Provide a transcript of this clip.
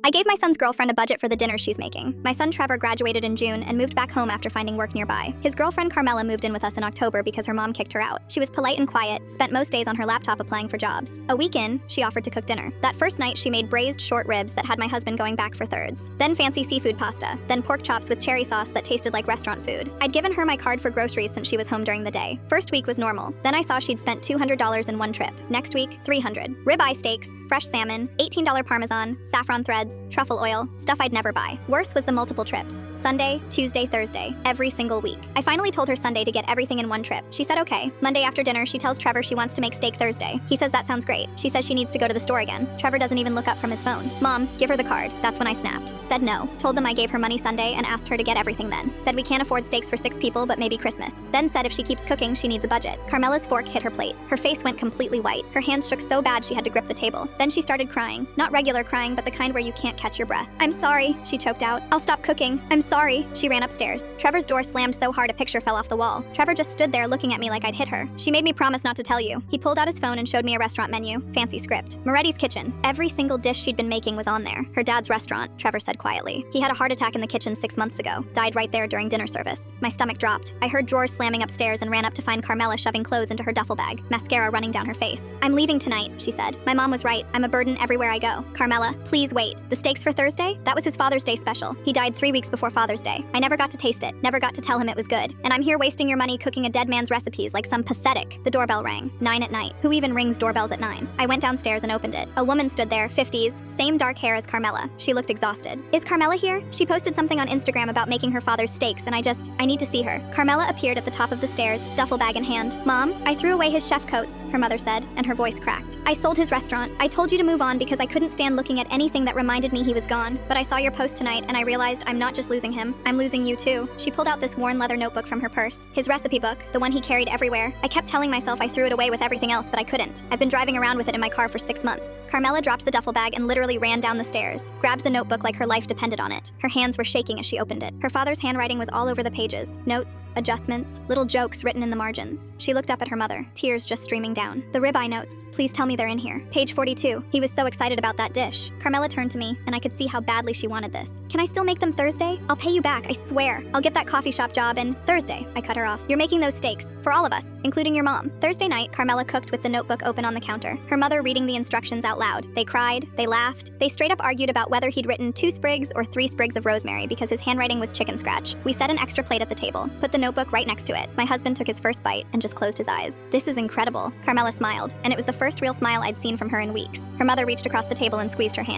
I gave my son's girlfriend a budget for the dinner she's making. My son Trevor graduated in June and moved back home after finding work nearby. His girlfriend Carmela moved in with us in October because her mom kicked her out. She was polite and quiet, spent most days on her laptop applying for jobs. A week in, she offered to cook dinner. That first night, she made braised short ribs that had my husband going back for thirds. Then fancy seafood pasta. Then pork chops with cherry sauce that tasted like restaurant food. I'd given her my card for groceries since she was home during the day. First week was normal. Then I saw she'd spent $200 in one trip. Next week, $300. Ribeye steaks, fresh salmon, $18 Parmesan, saffron threads, truffle oil, stuff I'd never buy. Worse was the multiple trips. Sunday, Tuesday, Thursday, every single week. I finally told her Sunday to get everything in one trip. She said okay. Monday after dinner, she tells Trevor she wants to make steak Thursday. He says that sounds great. She says she needs to go to the store again. Trevor doesn't even look up from his phone. Mom, give her the card. That's when I snapped. Said no. Told them I gave her money Sunday and asked her to get everything then. Said we can't afford steaks for 6 people, but maybe Christmas. Then said if she keeps cooking, she needs a budget. Carmela's fork hit her plate. Her face went completely white. Her hands shook so bad she had to grip the table. Then she started crying. Not regular crying, but the kind where you can't catch your breath. I'm sorry, she choked out. I'll stop cooking. I'm sorry. She ran upstairs. Trevor's door slammed so hard a picture fell off the wall. Trevor just stood there looking at me like I'd hit her. She made me promise not to tell you. He pulled out his phone and showed me a restaurant menu. Fancy script. Moretti's Kitchen. Every single dish she'd been making was on there. Her dad's restaurant, Trevor said quietly. He had a heart attack in the kitchen 6 months ago. Died right there during dinner service. My stomach dropped. I heard drawers slamming upstairs and ran up to find Carmela shoving clothes into her duffel bag, mascara running down her face. I'm leaving tonight, she said. My mom was right. I'm a burden everywhere I go. Carmela, please wait. The steaks for Thursday? That was his Father's Day special. He died 3 weeks before Father's Day. I never got to taste it. Never got to tell him it was good. And I'm here wasting your money cooking a dead man's recipes like some pathetic. The doorbell rang. 9 at night. Who even rings doorbells at 9? I went downstairs and opened it. A woman stood there, 50s, same dark hair as Carmela. She looked exhausted. Is Carmela here? She posted something on Instagram about making her father's steaks, and I need to see her. Carmela appeared at the top of the stairs, duffel bag in hand. Mom, I threw away his chef coats, her mother said, and her voice cracked. I sold his restaurant. I told you to move on because I couldn't stand looking at anything that reminded me he was gone. But I saw your post tonight and I realized I'm not just losing him, I'm losing you too. She pulled out this worn leather notebook from her purse. His recipe book, the one he carried everywhere. I kept telling myself I threw it away with everything else, but I couldn't. I've been driving around with it in my car for 6 months. Carmela dropped the duffel bag and literally ran down the stairs, grabbed the notebook like her life depended on it. Her hands were shaking as she opened it. Her father's handwriting was all over the pages. Notes, adjustments, little jokes written in the margins. She looked up at her mother, tears just streaming down. The ribeye notes. Please tell me they're in here. Page 42. He was so excited about that dish. Carmela turned to me, and I could see how badly she wanted this. Can I still make them Thursday? I'll pay you back, I swear. I'll get that coffee shop job and Thursday. I cut her off. You're making those steaks. For all of us, including your mom. Thursday night, Carmela cooked with the notebook open on the counter. Her mother reading the instructions out loud. They cried. They laughed. They straight up argued about whether he'd written 2 sprigs or 3 sprigs of rosemary because his handwriting was chicken scratch. We set an extra plate at the table. Put the notebook right next to it. My husband took his first bite and just closed his eyes. This is incredible. Carmela smiled, and it was the first real smile I'd seen from her in weeks. Her mother reached across the table and squeezed her hand.